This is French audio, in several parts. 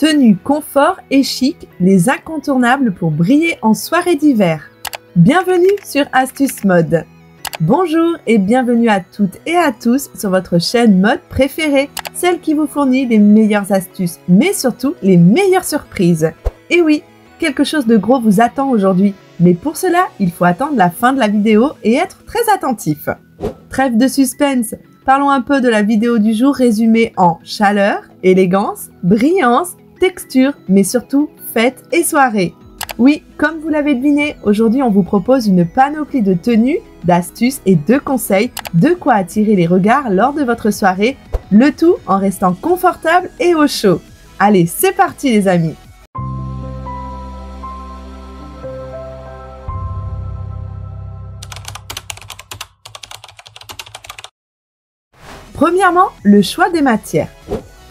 Tenue, confort et chic, les incontournables pour briller en soirée d'hiver. Bienvenue sur Astuces Mode. Bonjour et bienvenue à toutes et à tous sur votre chaîne mode préférée, celle qui vous fournit les meilleures astuces, mais surtout les meilleures surprises. Et oui, quelque chose de gros vous attend aujourd'hui, mais pour cela, il faut attendre la fin de la vidéo et être très attentif. Trêve de suspense, parlons un peu de la vidéo du jour résumée en chaleur, élégance, brillance, texture, mais surtout fête et soirée. Oui, comme vous l'avez deviné, aujourd'hui on vous propose une panoplie de tenues, d'astuces et de conseils, de quoi attirer les regards lors de votre soirée, le tout en restant confortable et au chaud. Allez, c'est parti les amis! Premièrement, le choix des matières.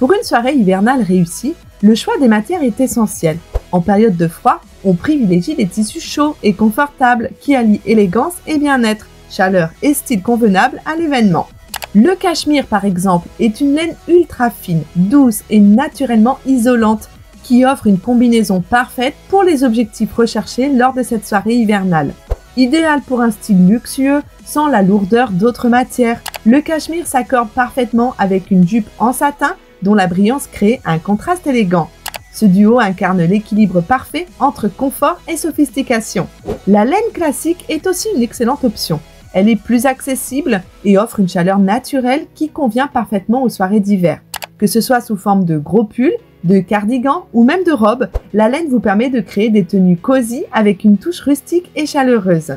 Pour une soirée hivernale réussie, le choix des matières est essentiel. En période de froid, on privilégie les tissus chauds et confortables qui allient élégance et bien-être, chaleur et style convenable à l'événement. Le cachemire par exemple est une laine ultra fine, douce et naturellement isolante qui offre une combinaison parfaite pour les objectifs recherchés lors de cette soirée hivernale. Idéal pour un style luxueux sans la lourdeur d'autres matières, le cachemire s'accorde parfaitement avec une jupe en satin dont la brillance crée un contraste élégant. Ce duo incarne l'équilibre parfait entre confort et sophistication. La laine classique est aussi une excellente option. Elle est plus accessible et offre une chaleur naturelle qui convient parfaitement aux soirées d'hiver. Que ce soit sous forme de gros pulls, de cardigans ou même de robes, la laine vous permet de créer des tenues cosy avec une touche rustique et chaleureuse.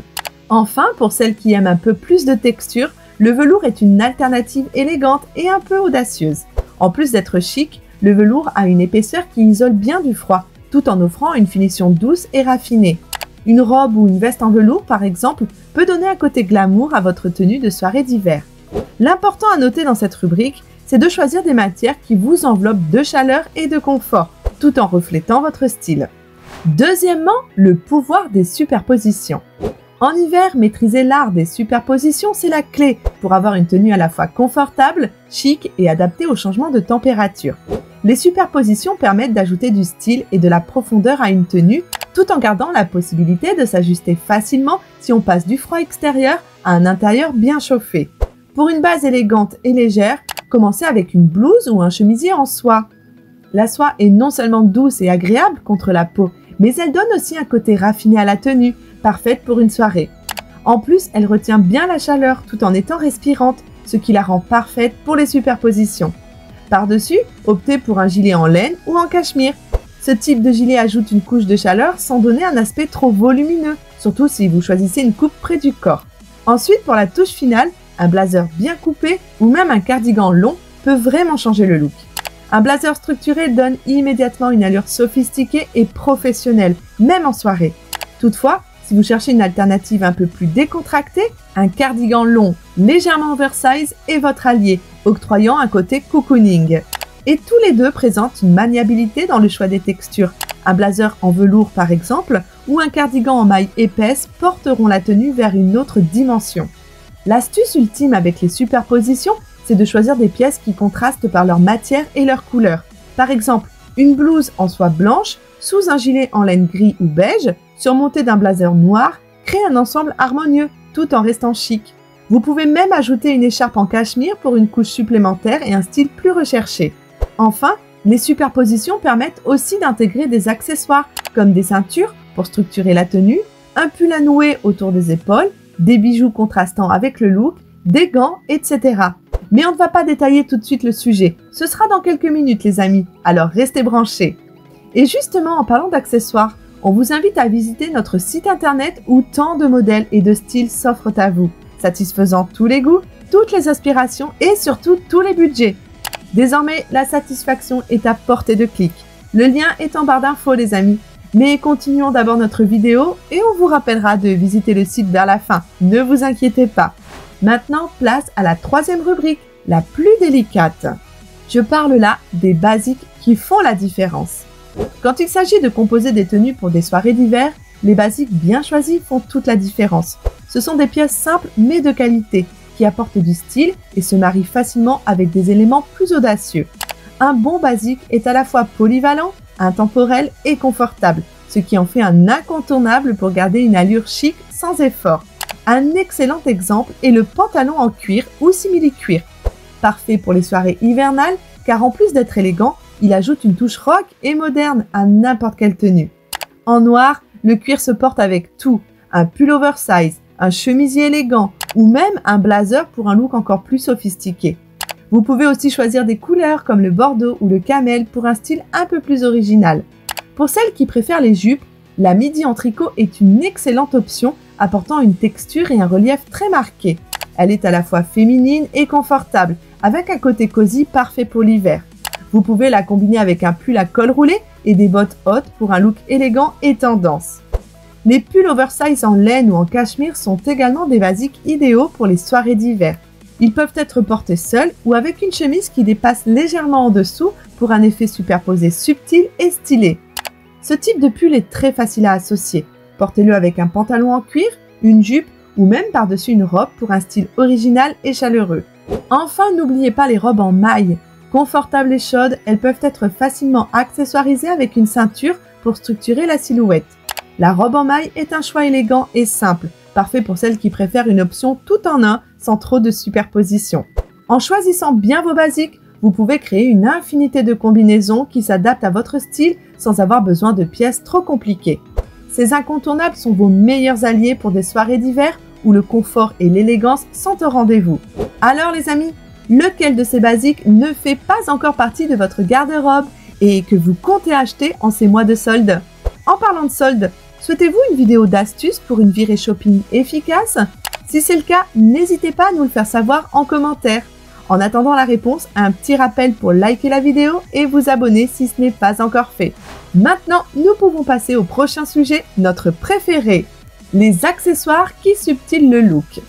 Enfin, pour celles qui aiment un peu plus de texture, le velours est une alternative élégante et un peu audacieuse. En plus d'être chic, le velours a une épaisseur qui isole bien du froid, tout en offrant une finition douce et raffinée. Une robe ou une veste en velours, par exemple, peut donner un côté glamour à votre tenue de soirée d'hiver. L'important à noter dans cette rubrique, c'est de choisir des matières qui vous enveloppent de chaleur et de confort, tout en reflétant votre style. Deuxièmement, le pouvoir des superpositions. En hiver, maîtriser l'art des superpositions, c'est la clé pour avoir une tenue à la fois confortable, chic et adaptée aux changements de température. Les superpositions permettent d'ajouter du style et de la profondeur à une tenue, tout en gardant la possibilité de s'ajuster facilement si on passe du froid extérieur à un intérieur bien chauffé. Pour une base élégante et légère, commencez avec une blouse ou un chemisier en soie. La soie est non seulement douce et agréable contre la peau, mais elle donne aussi un côté raffiné à la tenue, parfaite pour une soirée. En plus, elle retient bien la chaleur tout en étant respirante, ce qui la rend parfaite pour les superpositions. Par-dessus, optez pour un gilet en laine ou en cachemire. Ce type de gilet ajoute une couche de chaleur sans donner un aspect trop volumineux, surtout si vous choisissez une coupe près du corps. Ensuite, pour la touche finale, un blazer bien coupé ou même un cardigan long peut vraiment changer le look. Un blazer structuré donne immédiatement une allure sophistiquée et professionnelle, même en soirée. Toutefois, si vous cherchez une alternative un peu plus décontractée, un cardigan long, légèrement oversize est votre allié, octroyant un côté cocooning. Et tous les deux présentent une maniabilité dans le choix des textures. Un blazer en velours par exemple, ou un cardigan en maille épaisse porteront la tenue vers une autre dimension. L'astuce ultime avec les superpositions, c'est de choisir des pièces qui contrastent par leur matière et leur couleur. Par exemple, une blouse en soie blanche sous un gilet en laine gris ou beige, surmonté d'un blazer noir, crée un ensemble harmonieux, tout en restant chic. Vous pouvez même ajouter une écharpe en cachemire pour une couche supplémentaire et un style plus recherché. Enfin, les superpositions permettent aussi d'intégrer des accessoires, comme des ceintures pour structurer la tenue, un pull à nouer autour des épaules, des bijoux contrastant avec le look, des gants, etc. Mais on ne va pas détailler tout de suite le sujet. Ce sera dans quelques minutes les amis, alors restez branchés. Et justement, en parlant d'accessoires, on vous invite à visiter notre site internet où tant de modèles et de styles s'offrent à vous, satisfaisant tous les goûts, toutes les aspirations et surtout tous les budgets. Désormais, la satisfaction est à portée de clic. Le lien est en barre d'infos les amis. Mais continuons d'abord notre vidéo et on vous rappellera de visiter le site vers la fin, ne vous inquiétez pas. Maintenant, place à la troisième rubrique, la plus délicate. Je parle là des basiques qui font la différence. Quand il s'agit de composer des tenues pour des soirées d'hiver, les basiques bien choisis font toute la différence. Ce sont des pièces simples mais de qualité, qui apportent du style et se marient facilement avec des éléments plus audacieux. Un bon basique est à la fois polyvalent, intemporel et confortable, ce qui en fait un incontournable pour garder une allure chic sans effort. Un excellent exemple est le pantalon en cuir ou simili-cuir. Parfait pour les soirées hivernales, car en plus d'être élégant, il ajoute une touche rock et moderne à n'importe quelle tenue. En noir, le cuir se porte avec tout, un pull oversize, un chemisier élégant ou même un blazer pour un look encore plus sophistiqué. Vous pouvez aussi choisir des couleurs comme le bordeaux ou le camel pour un style un peu plus original. Pour celles qui préfèrent les jupes, la midi en tricot est une excellente option apportant une texture et un relief très marqués. Elle est à la fois féminine et confortable, avec un côté cosy parfait pour l'hiver. Vous pouvez la combiner avec un pull à col roulé et des bottes hautes pour un look élégant et tendance. Les pulls oversize en laine ou en cachemire sont également des basiques idéaux pour les soirées d'hiver. Ils peuvent être portés seuls ou avec une chemise qui dépasse légèrement en dessous pour un effet superposé subtil et stylé. Ce type de pull est très facile à associer. Portez-le avec un pantalon en cuir, une jupe ou même par-dessus une robe pour un style original et chaleureux. Enfin, n'oubliez pas les robes en maille. Confortables et chaudes, elles peuvent être facilement accessoirisées avec une ceinture pour structurer la silhouette. La robe en maille est un choix élégant et simple, parfait pour celles qui préfèrent une option tout en un sans trop de superposition. En choisissant bien vos basiques, vous pouvez créer une infinité de combinaisons qui s'adaptent à votre style sans avoir besoin de pièces trop compliquées. Ces incontournables sont vos meilleurs alliés pour des soirées d'hiver où le confort et l'élégance sont au rendez-vous. Alors les amis, lequel de ces basiques ne fait pas encore partie de votre garde-robe et que vous comptez acheter en ces mois de soldes? En parlant de soldes, souhaitez-vous une vidéo d'astuces pour une virée shopping efficace? Si c'est le cas, n'hésitez pas à nous le faire savoir en commentaire. En attendant la réponse, un petit rappel pour liker la vidéo et vous abonner si ce n'est pas encore fait. Maintenant, nous pouvons passer au prochain sujet, notre préféré, les accessoires qui subtilent le look.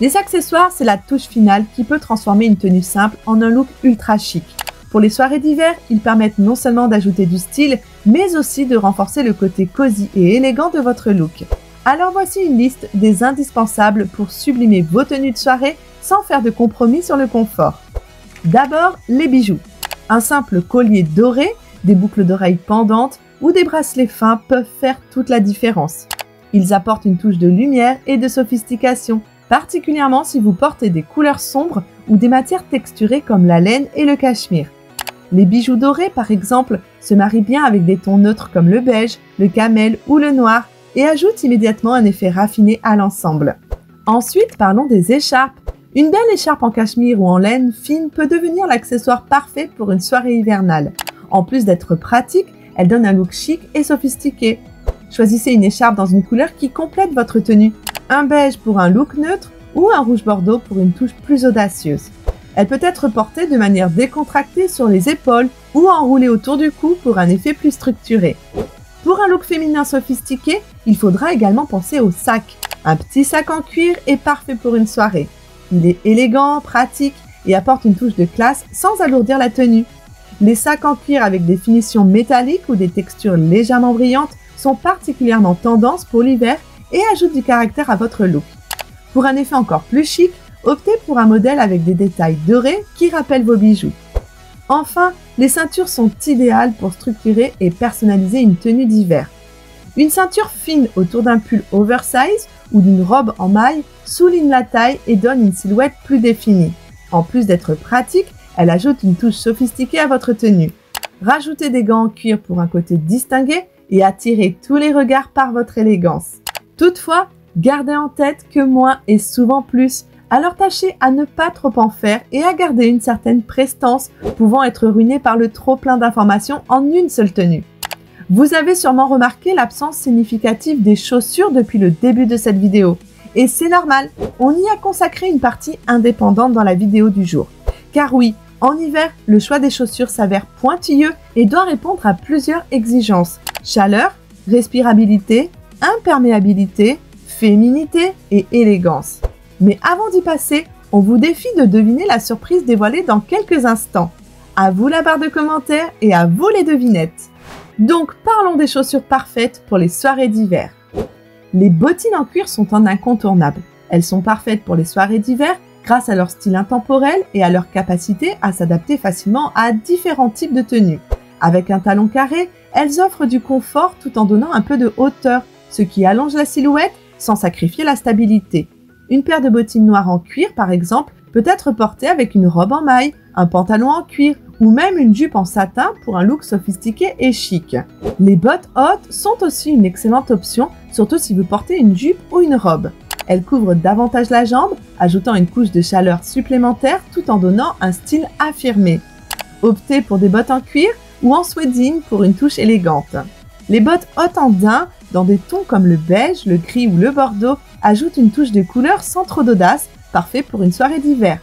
Les accessoires, c'est la touche finale qui peut transformer une tenue simple en un look ultra chic. Pour les soirées d'hiver, ils permettent non seulement d'ajouter du style, mais aussi de renforcer le côté cosy et élégant de votre look. Alors voici une liste des indispensables pour sublimer vos tenues de soirée sans faire de compromis sur le confort. D'abord, les bijoux. Un simple collier doré, des boucles d'oreilles pendantes ou des bracelets fins peuvent faire toute la différence. Ils apportent une touche de lumière et de sophistication, particulièrement si vous portez des couleurs sombres ou des matières texturées comme la laine et le cachemire. Les bijoux dorés, par exemple, se marient bien avec des tons neutres comme le beige, le camel ou le noir et ajoutent immédiatement un effet raffiné à l'ensemble. Ensuite, parlons des écharpes. Une belle écharpe en cachemire ou en laine fine peut devenir l'accessoire parfait pour une soirée hivernale. En plus d'être pratique, elle donne un look chic et sophistiqué. Choisissez une écharpe dans une couleur qui complète votre tenue. Un beige pour un look neutre ou un rouge bordeaux pour une touche plus audacieuse. Elle peut être portée de manière décontractée sur les épaules ou enroulée autour du cou pour un effet plus structuré. Pour un look féminin sophistiqué, il faudra également penser au sac. Un petit sac en cuir est parfait pour une soirée. Il est élégant, pratique et apporte une touche de classe sans alourdir la tenue. Les sacs en cuir avec des finitions métalliques ou des textures légèrement brillantes sont particulièrement tendance pour l'hiver et ajoutent du caractère à votre look. Pour un effet encore plus chic, optez pour un modèle avec des détails dorés qui rappellent vos bijoux. Enfin, les ceintures sont idéales pour structurer et personnaliser une tenue d'hiver. Une ceinture fine autour d'un pull oversize ou d'une robe en maille souligne la taille et donne une silhouette plus définie. En plus d'être pratique, elle ajoute une touche sophistiquée à votre tenue. Rajoutez des gants en cuir pour un côté distingué et attirez tous les regards par votre élégance. Toutefois, gardez en tête que moins est souvent plus, alors tâchez à ne pas trop en faire et à garder une certaine prestance, pouvant être ruinée par le trop plein d'informations en une seule tenue. Vous avez sûrement remarqué l'absence significative des chaussures depuis le début de cette vidéo. Et c'est normal, on y a consacré une partie indépendante dans la vidéo du jour. Car oui, en hiver, le choix des chaussures s'avère pointilleux et doit répondre à plusieurs exigences. Chaleur, respirabilité, imperméabilité, féminité et élégance. Mais avant d'y passer, on vous défie de deviner la surprise dévoilée dans quelques instants. À vous la barre de commentaires et à vous les devinettes. Donc parlons des chaussures parfaites pour les soirées d'hiver. Les bottines en cuir sont un incontournable. Elles sont parfaites pour les soirées d'hiver grâce à leur style intemporel et à leur capacité à s'adapter facilement à différents types de tenues. Avec un talon carré, elles offrent du confort tout en donnant un peu de hauteur, ce qui allonge la silhouette sans sacrifier la stabilité. Une paire de bottines noires en cuir, par exemple, peut être portée avec une robe en maille, un pantalon en cuir ou même une jupe en satin pour un look sophistiqué et chic. Les bottes hautes sont aussi une excellente option, surtout si vous portez une jupe ou une robe. Elles couvrent davantage la jambe, ajoutant une couche de chaleur supplémentaire tout en donnant un style affirmé. Optez pour des bottes en cuir ou en suédine pour une touche élégante. Les bottes hautes en daim, dans des tons comme le beige, le gris ou le bordeaux, ajoutent une touche de couleur sans trop d'audace, parfait pour une soirée d'hiver.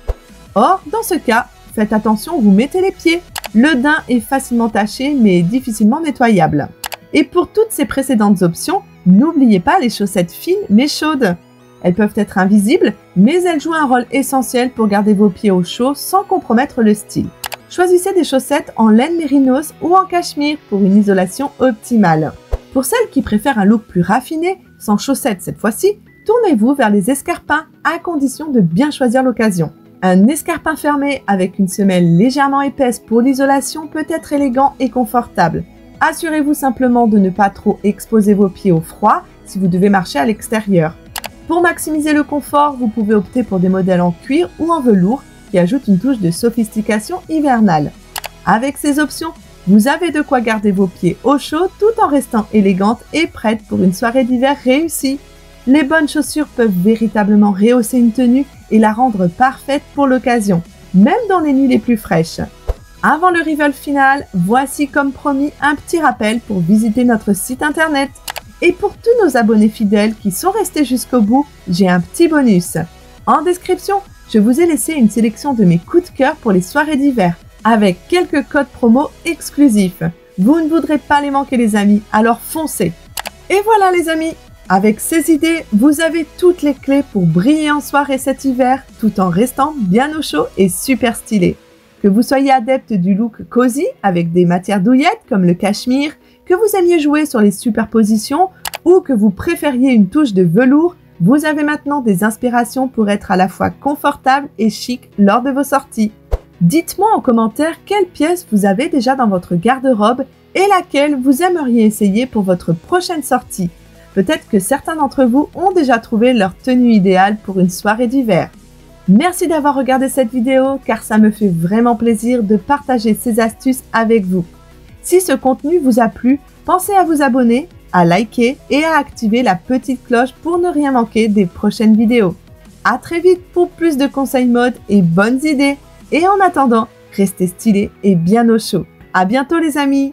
Or, dans ce cas, faites attention où vous mettez les pieds. Le daim est facilement taché mais difficilement nettoyable. Et pour toutes ces précédentes options, n'oubliez pas les chaussettes fines mais chaudes. Elles peuvent être invisibles, mais elles jouent un rôle essentiel pour garder vos pieds au chaud sans compromettre le style. Choisissez des chaussettes en laine mérinos ou en cachemire pour une isolation optimale. Pour celles qui préfèrent un look plus raffiné, sans chaussettes cette fois-ci, tournez-vous vers les escarpins à condition de bien choisir l'occasion. Un escarpin fermé avec une semelle légèrement épaisse pour l'isolation peut être élégant et confortable. Assurez-vous simplement de ne pas trop exposer vos pieds au froid si vous devez marcher à l'extérieur. Pour maximiser le confort, vous pouvez opter pour des modèles en cuir ou en velours qui ajoutent une touche de sophistication hivernale. Avec ces options, vous avez de quoi garder vos pieds au chaud tout en restant élégante et prête pour une soirée d'hiver réussie. Les bonnes chaussures peuvent véritablement rehausser une tenue et la rendre parfaite pour l'occasion, même dans les nuits les plus fraîches. Avant le reveal final, voici comme promis un petit rappel pour visiter notre site internet. Et pour tous nos abonnés fidèles qui sont restés jusqu'au bout, j'ai un petit bonus. En description, je vous ai laissé une sélection de mes coups de cœur pour les soirées d'hiver, avec quelques codes promo exclusifs. Vous ne voudrez pas les manquer les amis, alors foncez! Et voilà les amis! Avec ces idées, vous avez toutes les clés pour briller en soirée cet hiver, tout en restant bien au chaud et super stylé. Que vous soyez adepte du look cosy avec des matières douillettes comme le cachemire, que vous aimiez jouer sur les superpositions ou que vous préfériez une touche de velours, vous avez maintenant des inspirations pour être à la fois confortable et chic lors de vos sorties. Dites-moi en commentaire quelle pièce vous avez déjà dans votre garde-robe et laquelle vous aimeriez essayer pour votre prochaine sortie. Peut-être que certains d'entre vous ont déjà trouvé leur tenue idéale pour une soirée d'hiver. Merci d'avoir regardé cette vidéo car ça me fait vraiment plaisir de partager ces astuces avec vous. Si ce contenu vous a plu, pensez à vous abonner, à liker et à activer la petite cloche pour ne rien manquer des prochaines vidéos. À très vite pour plus de conseils mode et bonnes idées. Et en attendant, restez stylés et bien au chaud. À bientôt les amis!